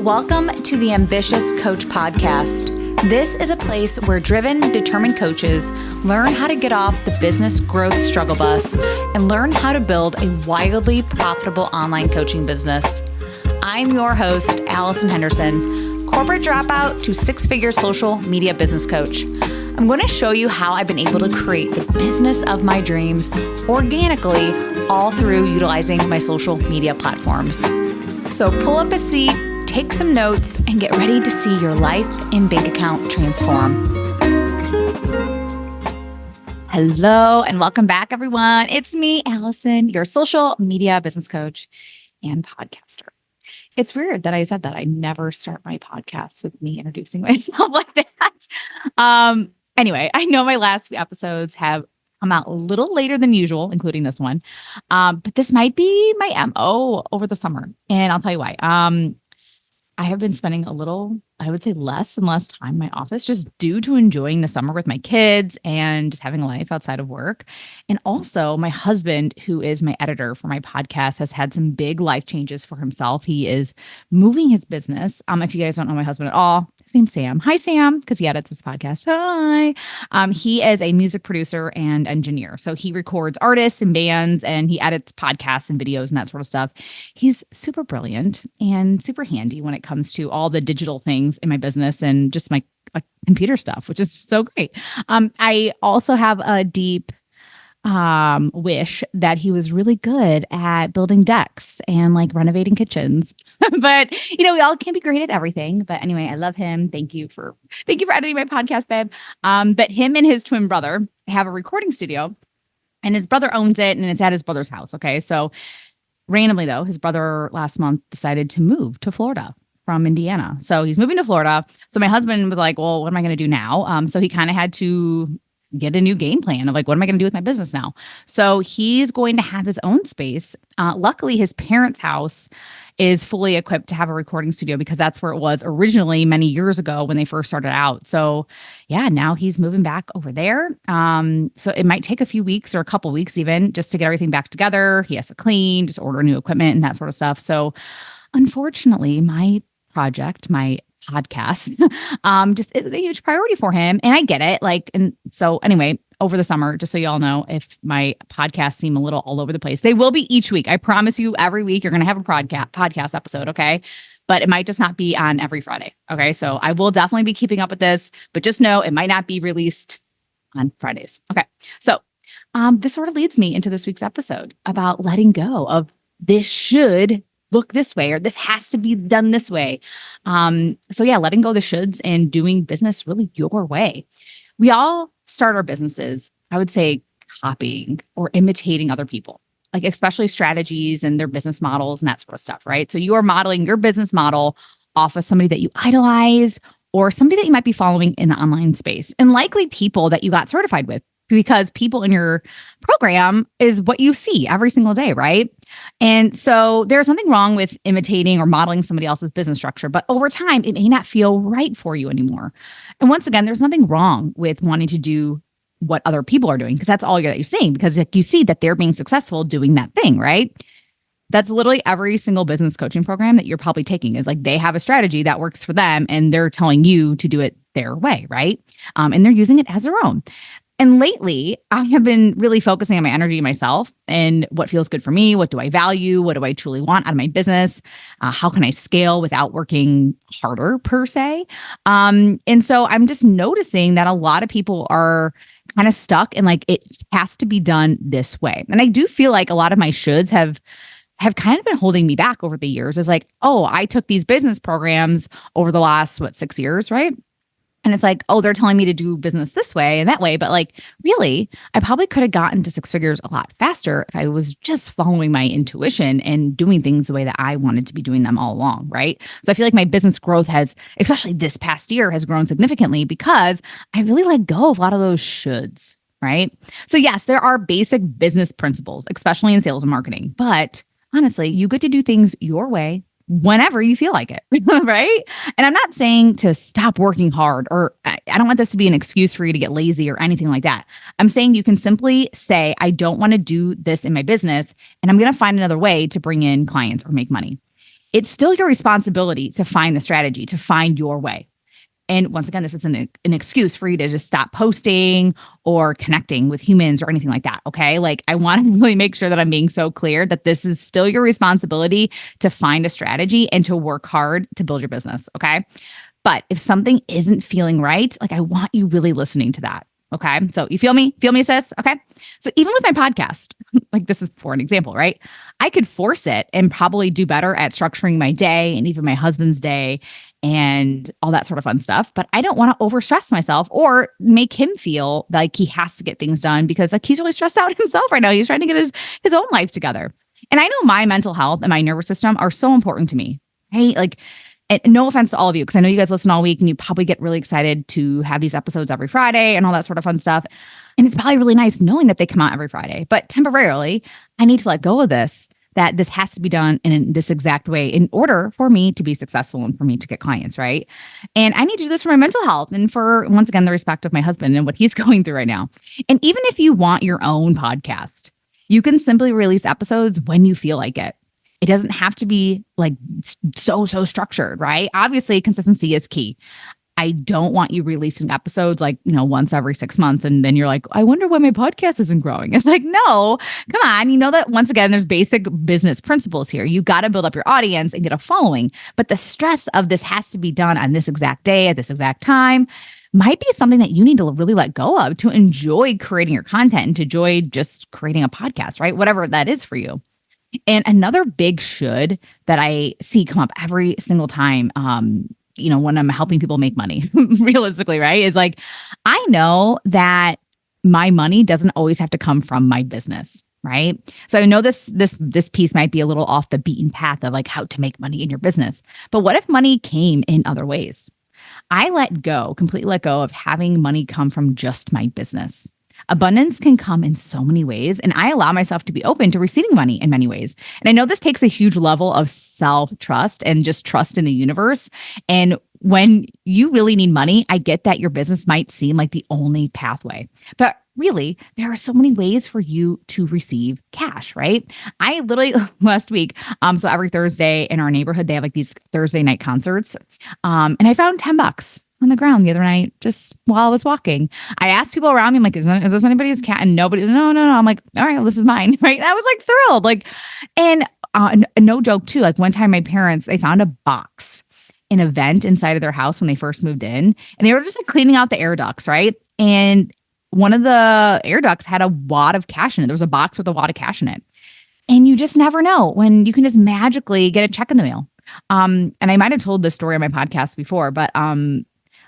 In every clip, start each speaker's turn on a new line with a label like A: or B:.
A: Welcome to the Ambitious Coach Podcast. This is a place where driven, determined coaches learn how to get off the business growth struggle bus and learn how to build a wildly profitable online coaching business. I'm your host, Allison Henderson, corporate dropout to six-figure social media business coach. I'm going to show you how I've been able to create the business of my dreams organically, all through utilizing my social media platforms. So pull up a seat, take some notes, and get ready to see your life and bank account transform. Hello, and welcome back, everyone. It's me, Allison, your social media business coach and podcaster. It's weird that I said that. I never start my podcasts with me introducing myself like that. Anyway, I know my last few episodes have come out a little later than usual, including this one. But this might be my MO over the summer. And I'll tell you why. I have been spending a little, I would say less and less time in my office just due to enjoying the summer with my kids and just having a life outside of work. And also my husband, who is my editor for my podcast, has had some big life changes for himself. He is moving his business. If you guys don't know my husband at all, his name's Sam. Hi, Sam, because he edits this podcast. Hi. He is a music producer and engineer. So he records artists and bands, and he edits podcasts and videos and that sort of stuff. He's super brilliant and super handy when it comes to all the digital things in my business and just my computer stuff, which is so great. I also have a deep wish that he was really good at building decks and like renovating kitchens. But we all can't be great at everything. But anyway, I love him. Thank you for editing my podcast, babe. But him and his twin brother have a recording studio, and his brother owns it, and it's at his brother's house. Okay, so randomly though, his brother last month decided to move to Florida from Indiana. So he's moving to Florida. So my husband was like, well, what am I going to do now? So he kind of had to get a new game plan of like, what am I going to do with my business now? So he's going to have his own space. Luckily, his parents' house is fully equipped to have a recording studio because that's where it was originally many years ago when they first started out. So yeah, now he's moving back over there. So it might take a few weeks or a couple weeks even just to get everything back together. He has to clean, just order new equipment and that sort of stuff. So unfortunately, my project, my podcast, just isn't a huge priority for him. And I get it. And so anyway, over the summer, just so you all know, if my podcasts seem a little all over the place, they will be each week. I promise you every week you're going to have a podcast episode. Okay. But it might just not be on every Friday. Okay. So I will definitely be keeping up with this, but just know it might not be released on Fridays. Okay. So this sort of leads me into this week's episode about letting go of this should look this way, or this has to be done this way. So yeah, letting go of the shoulds and doing business really your way. We all start our businesses, I would say, copying or imitating other people, like especially strategies and their business models and that sort of stuff, right? So you are modeling your business model off of somebody that you idolize or somebody that you might be following in the online space, and likely people that you got certified with, because people in your program is what you see every single day, right? And so there's nothing wrong with imitating or modeling somebody else's business structure, but over time, it may not feel right for you anymore. And once again, there's nothing wrong with wanting to do what other people are doing, because that's all that you're seeing, because you see that they're being successful doing that thing, right? That's literally every single business coaching program that you're probably taking is like they have a strategy that works for them and they're telling you to do it their way, right? And they're using it as their own. And lately, I have been really focusing on my energy myself and what feels good for me. What do I value? What do I truly want out of my business? How can I scale without working harder per se? And so I'm just noticing that a lot of people are kind of stuck in like, it has to be done this way. And I do feel like a lot of my shoulds have kind of been holding me back over the years. It's like, oh, I took these business programs over the last, 6 years, right? And it's like, oh, they're telling me to do business this way and that way. But like, really, I probably could have gotten to six figures a lot faster if I was just following my intuition and doing things the way that I wanted to be doing them all along, right? So I feel like my business growth has, especially this past year, has grown significantly because I really let go of a lot of those shoulds, right? So yes, there are basic business principles, especially in sales and marketing. But honestly, you get to do things your way whenever you feel like it, right? And I'm not saying to stop working hard, or I don't want this to be an excuse for you to get lazy or anything like that. I'm saying you can simply say, I don't want to do this in my business, and I'm going to find another way to bring in clients or make money. it's still your responsibility to find the strategy, to find your way. And once again, this isn't an excuse for you to just stop posting or connecting with humans or anything like that. Okay. Like, I want to really make sure that I'm being so clear that this is still your responsibility to find a strategy and to work hard to build your business. Okay. But if something isn't feeling right, like, I want you really listening to that. Okay. So you feel me? Feel me, sis? Okay. So even with my podcast, like, this is for an example, right? I could force it and probably do better at structuring my day and even my husband's day and all that sort of fun stuff. But I don't want to overstress myself or make him feel like he has to get things done because, like, he's really stressed out himself right now. He's trying to get his own life together. And I know my mental health and my nervous system are so important to me, right? Like, and no offense to all of you, because I know you guys listen all week and you probably get really excited to have these episodes every Friday and all that sort of fun stuff. And it's probably really nice knowing that they come out every Friday. But temporarily, I need to let go of this, that this has to be done in this exact way in order for me to be successful and for me to get clients, right? And I need to do this for my mental health and for, once again, the respect of my husband and what he's going through right now. And even if you want your own podcast, you can simply release episodes when you feel like it. It doesn't have to be like so structured, right? Obviously, consistency is key. I don't want you releasing episodes like, once every 6 months. And then you're like, I wonder why my podcast isn't growing. It's like, no, come on. You know that once again, there's basic business principles here. You got to build up your audience and get a following. But the stress of this has to be done on this exact day at this exact time might be something that you need to really let go of to enjoy creating your content and to enjoy just creating a podcast, right? Whatever that is for you. And another big should that I see come up every single time, when I'm helping people make money, realistically, right, is like, I know that my money doesn't always have to come from my business, right? So I know this piece might be a little off the beaten path of like how to make money in your business. But what if money came in other ways? I completely let go of having money come from just my business. Abundance can come in so many ways, and I allow myself to be open to receiving money in many ways. And I know this takes a huge level of self-trust and just trust in the universe. And when you really need money, I get that your business might seem like the only pathway. But really, there are so many ways for you to receive cash, right? I literally last week, so every Thursday in our neighborhood, they have like these Thursday night concerts. And I found $10 on the ground the other night, just while I was walking. I asked people around me, I'm like, is this anybody's cat? And nobody, no. I'm like, all right, well, this is mine, right? And I was like thrilled. Like, and no joke too, like one time my parents, they found a box in a vent inside of their house when they first moved in. And they were just like cleaning out the air ducts, right? And one of the air ducts had a wad of cash in it. There was a box with a wad of cash in it. And you just never know when you can just magically get a check in the mail. And I might have told this story on my podcast before, but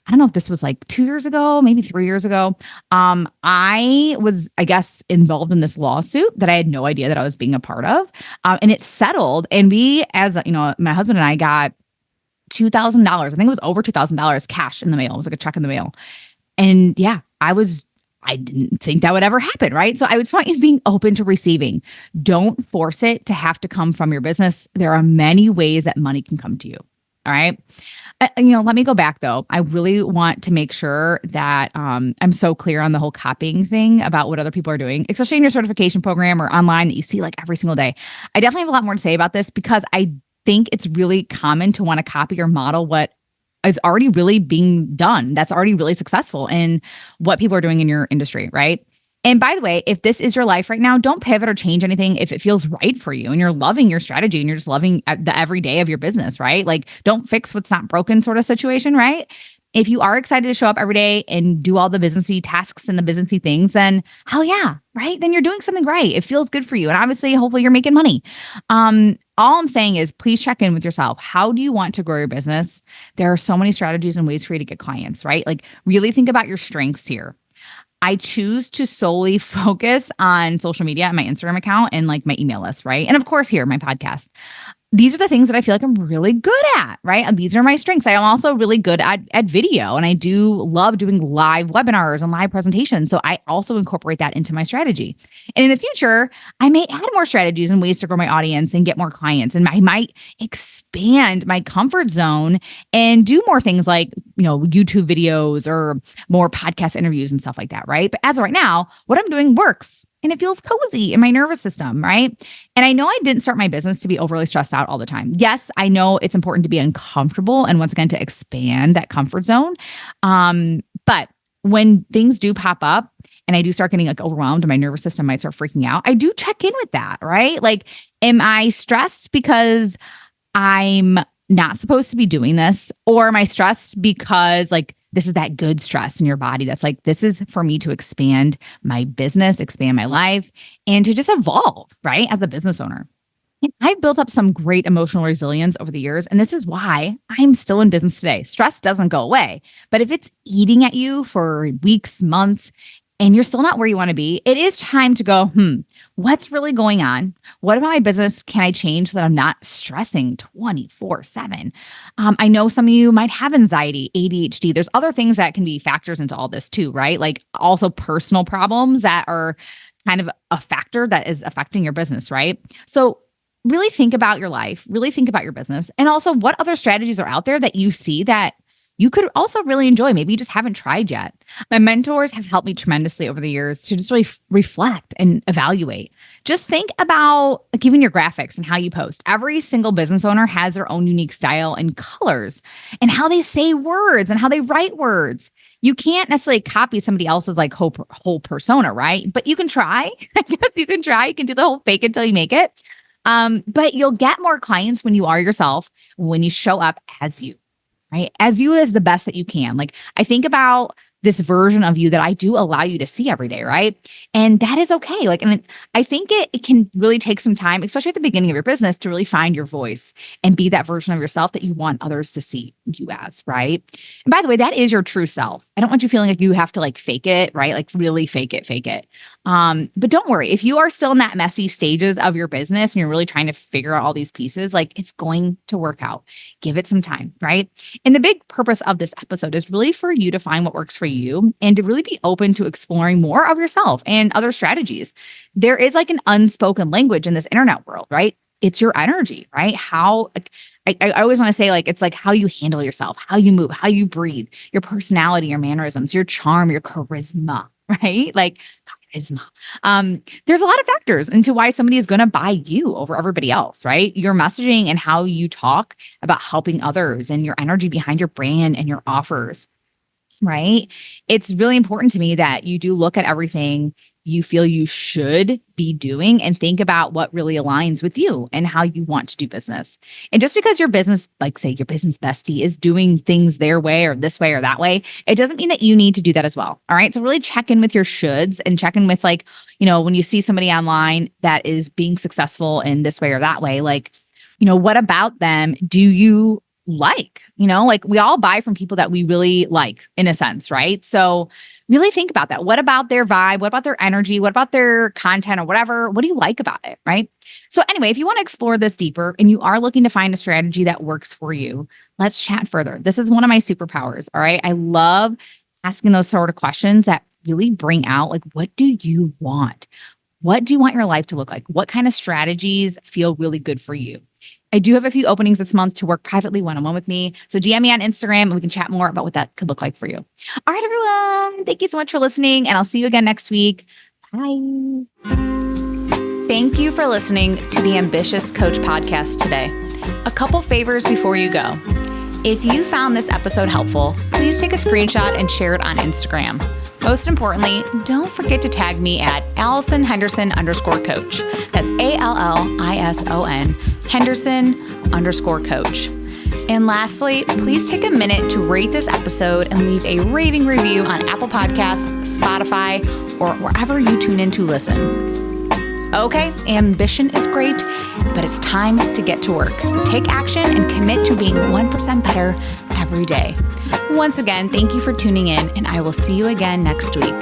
A: I don't know if this was like 2 years ago, maybe 3 years ago. I was, I guess, involved in this lawsuit that I had no idea that I was being a part of. And it settled. And we, as my husband and I got $2,000. I think it was over $2,000 cash in the mail. It was like a check in the mail. And yeah, I didn't think that would ever happen, right? So I would want you being open to receiving. Don't force it to have to come from your business. There are many ways that money can come to you. All right. Let me go back though. I really want to make sure that I'm so clear on the whole copying thing about what other people are doing, especially in your certification program or online that you see like every single day. I definitely have a lot more to say about this because I think it's really common to want to copy or model what is already really being done. That's already really successful in what people are doing in your industry, right? And by the way, if this is your life right now, don't pivot or change anything if it feels right for you and you're loving your strategy and you're just loving the everyday of your business, right? Like, don't fix what's not broken sort of situation, right? If you are excited to show up every day and do all the businessy tasks and the businessy things, then hell yeah, right? Then you're doing something right. It feels good for you. And obviously, hopefully you're making money. All I'm saying is please check in with yourself. How do you want to grow your business? There are so many strategies and ways for you to get clients, right? Like, really think about your strengths here. I choose to solely focus on social media and my Instagram account and like my email list, right? And of course, here, my podcast. These are the things that I feel like I'm really good at, right? And these are my strengths. I am also really good at video, and I do love doing live webinars and live presentations. So I also incorporate that into my strategy. And in the future, I may add more strategies and ways to grow my audience and get more clients. And I might expand my comfort zone and do more things like, YouTube videos or more podcast interviews and stuff like that, right? But as of right now, what I'm doing works. and it feels cozy in my nervous system, right? And I know I didn't start my business to be overly stressed out all the time. Yes, I know it's important to be uncomfortable and once again to expand that comfort zone. But when things do pop up and I do start getting like overwhelmed and my nervous system might start freaking out, I do check in with that, right? Like, am I stressed because I'm not supposed to be doing this? Or am I stressed because like this is that good stress in your body that's like, this is for me to expand my business, expand my life, and to just evolve, right? As a business owner. And I've built up some great emotional resilience over the years. And this is why I'm still in business today. Stress doesn't go away. But if it's eating at you for weeks, months, and you're still not where you want to be, it is time to go, what's really going on? What about my business can I change so that I'm not stressing 24/7? I know some of you might have anxiety, ADHD. There's other things that can be factors into all this too, right? Like also personal problems that are kind of a factor that is affecting your business, right? So really think about your life, really think about your business, and also what other strategies are out there that you see that you could also really enjoy. Maybe you just haven't tried yet. My mentors have helped me tremendously over the years to just really reflect and evaluate. Just think about even your graphics and how you post. Every single business owner has their own unique style and colors and how they say words and how they write words. You can't necessarily copy somebody else's like whole persona, right? But you can try. I guess you can try. You can do the whole fake it till you make it. But you'll get more clients when you are yourself, when you show up as you. Right? As you as the best that you can. Like I think about this version of you that I do allow you to see every day, right? And that is okay. Like, and I think it can really take some time, especially at the beginning of your business, to really find your voice and be that version of yourself that you want others to see you as, right? And by the way, that is your true self. I don't want you feeling like you have to like fake it, right? Like really fake it. But don't worry, if you are still in that messy stages of your business and you're really trying to figure out all these pieces, like it's going to work out. Give it some time, right? And the big purpose of this episode is really for you to find what works for you and to really be open to exploring more of yourself and other strategies. There is like an unspoken language in this internet world, right? It's your energy, right? How I always want to say like, it's like how you handle yourself, how you move, how you breathe, your personality, your mannerisms, your charm, your charisma, right? Like charisma. There's a lot of factors into why somebody is going to buy you over everybody else, right? Your messaging and how you talk about helping others and your energy behind your brand and your offers, right? It's really important to me that you do look at everything you feel you should be doing and think about what really aligns with you and how you want to do business. And just because your business, like say your business bestie is doing things their way or this way or that way, it doesn't mean that you need to do that as well. All right. So really check in with your shoulds and check in with like, when you see somebody online that is being successful in this way or that way, like, what about them do you like? Like we all buy from people that we really like in a sense, right? So really think about that. What about their vibe? What about their energy? What about their content or whatever? What do you like about it, right? So anyway, if you want to explore this deeper and you are looking to find a strategy that works for you, let's chat further. This is one of my superpowers, all right? I love asking those sort of questions that really bring out like, what do you want? What do you want your life to look like? What kind of strategies feel really good for you? I do have a few openings this month to work privately one-on-one with me. So DM me on Instagram and we can chat more about what that could look like for you. All right, everyone. Thank you so much for listening and I'll see you again next week. Bye. Thank you for listening to the Ambitious Coach podcast today. A couple favors before you go. If you found this episode helpful, please take a screenshot and share it on Instagram. Most importantly, don't forget to tag me at Allison Henderson _coach. That's ALLISON Henderson_coach. And lastly, please take a minute to rate this episode and leave a raving review on Apple Podcasts, Spotify, or wherever you tune in to listen. Okay, ambition is great, but it's time to get to work. Take action and commit to being 1% better every day. Once again, thank you for tuning in, and I will see you again next week.